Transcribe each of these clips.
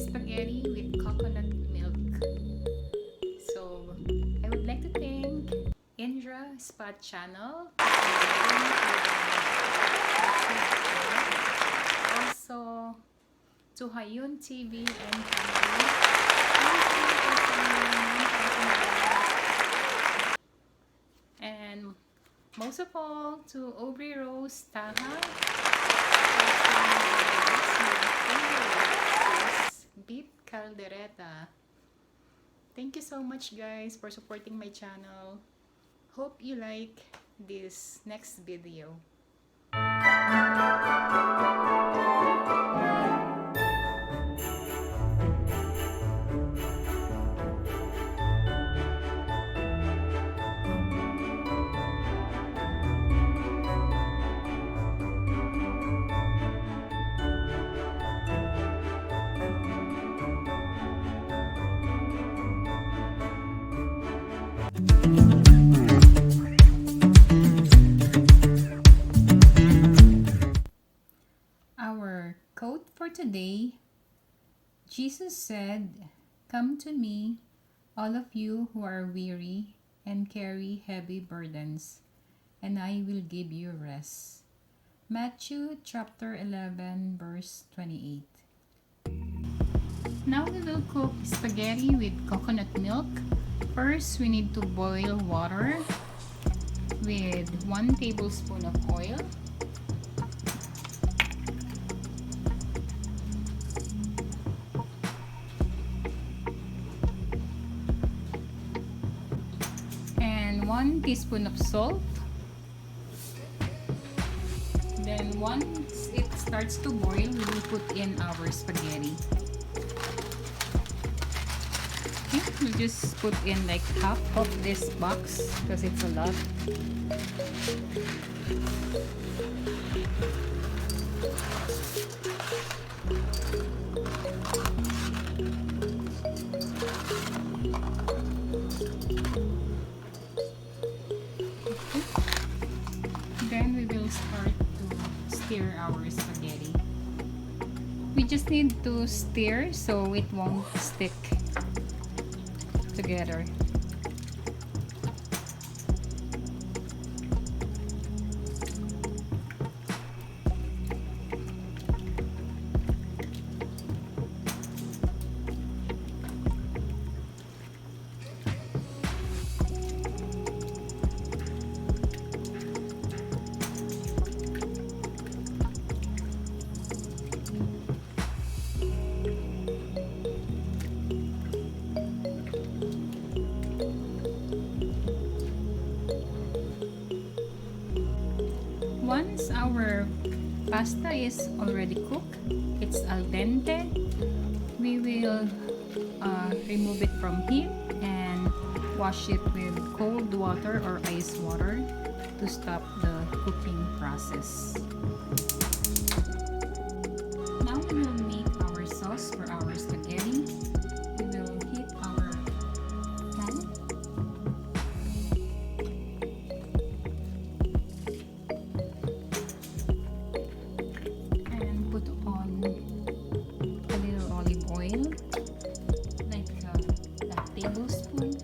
spaghetti with coconut milk. So I would like to thank Indra Spot Channel for also to Hayun TV and family. And most of all to Aubrey Rose Taha. Beef caldereta. Thank you so much guys for supporting my channel. Hope you like this next video. Our quote for today: Jesus said, "Come to me, all of you who are weary and carry heavy burdens, and I will give you rest." Matthew chapter 11 verse 28. Now we will cook spaghetti with coconut milk. First, we need to boil water with 1 tablespoon of oil. And 1 teaspoon of salt. Then once it starts to boil, we will put in our spaghetti. Okay, we'll just put in like half of this box because it's a lot. Then we will start to stir our spaghetti. We just need to stir so it won't stick together. Once our pasta is already cooked, it's al dente, we will remove it from heat and wash it with cold water or ice water to stop the cooking process. Now we will make our sauce for our spaghetti. We will heat our pan. Tablespoon.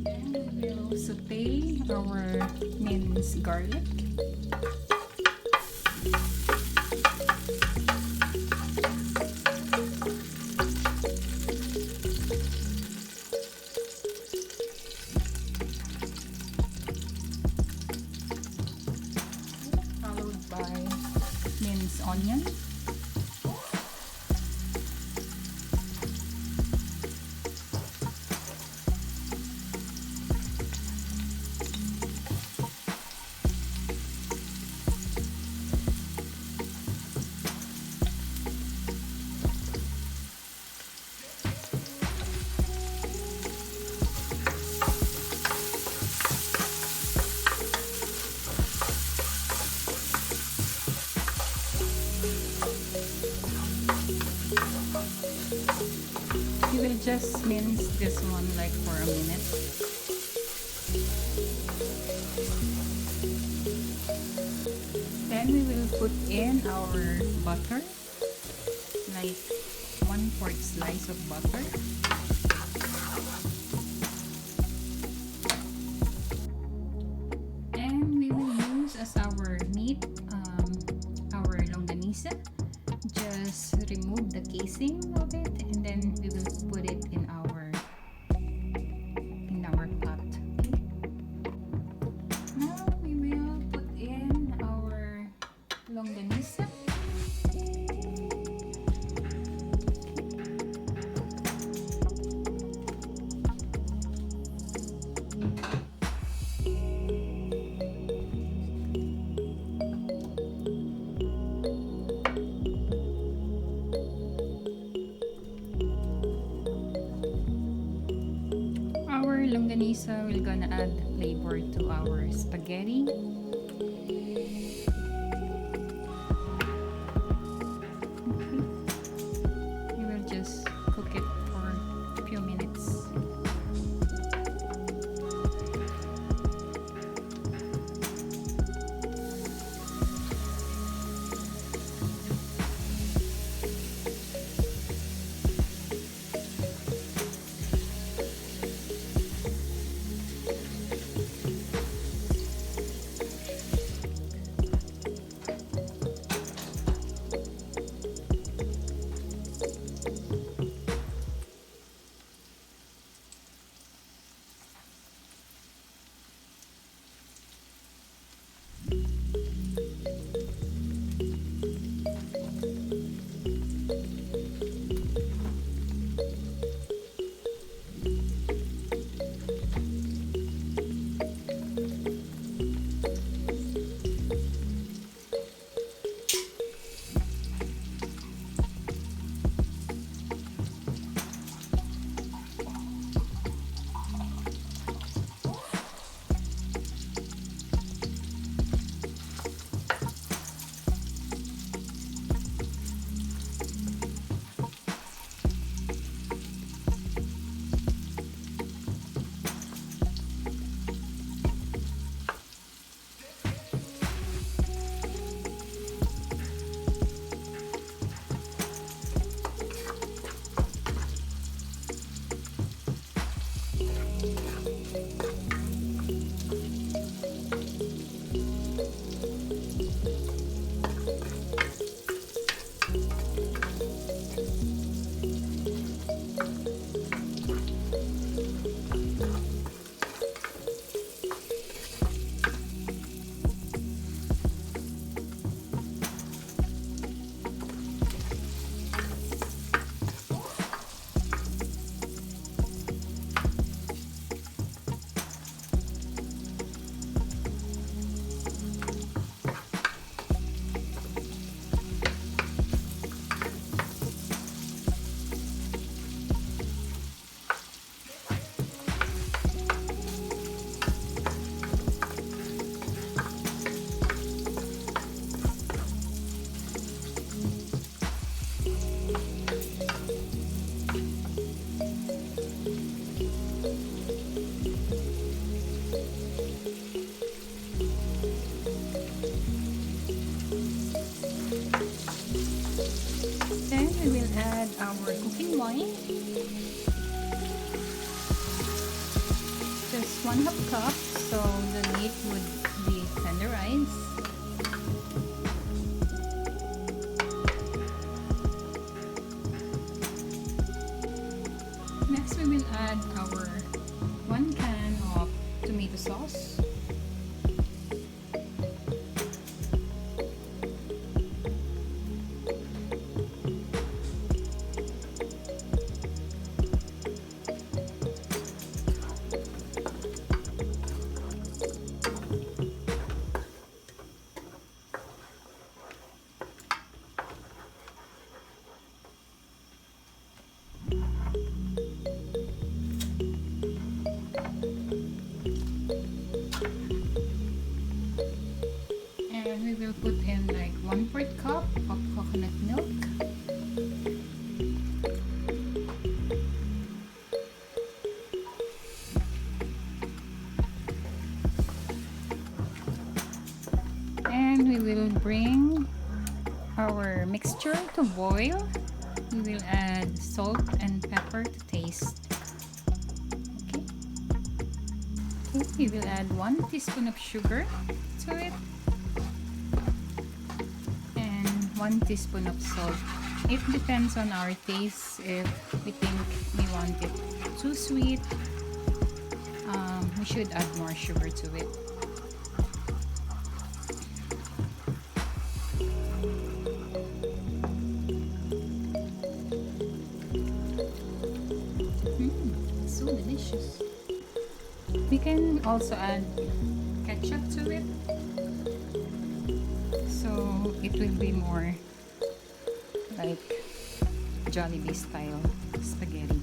Then we will saute our minced garlic. Minced onion, You will just mince this one like for a minute. Then we will put in our butter, like 1/4 slice of butter. And we will use as our meat, our longanisa. Just remove the casing of it, and then we will put it in our pot. Okay? Now we will put in our longanisa. Our longanisa will gonna add flavor to our spaghetti. Okay. We will just cook it for a few minutes. Then we will add our cooking wine. Just 1/2 cup, so the meat would be tenderized. Next, we will add our 1 can of tomato sauce. to boil, we will add salt and pepper to taste. Okay. Okay, we will add 1 teaspoon of sugar to it and 1 teaspoon of salt. It depends on our taste. If we think we want it too sweet, we should add more sugar to it. So delicious. We can also add ketchup to it, so it will be more like Jollibee style spaghetti.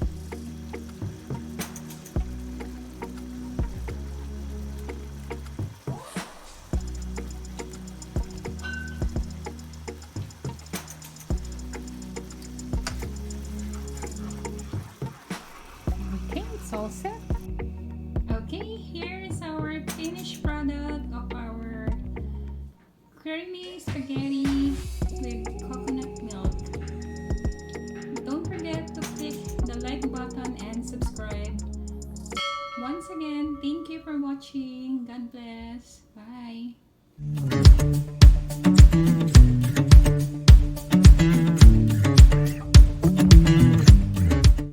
Okay, it's all set. Okay, here is our finished product of our creamy spaghetti with coconut milk. Don't forget to click the like button and subscribe. Once again, thank you for watching. God bless. Bye.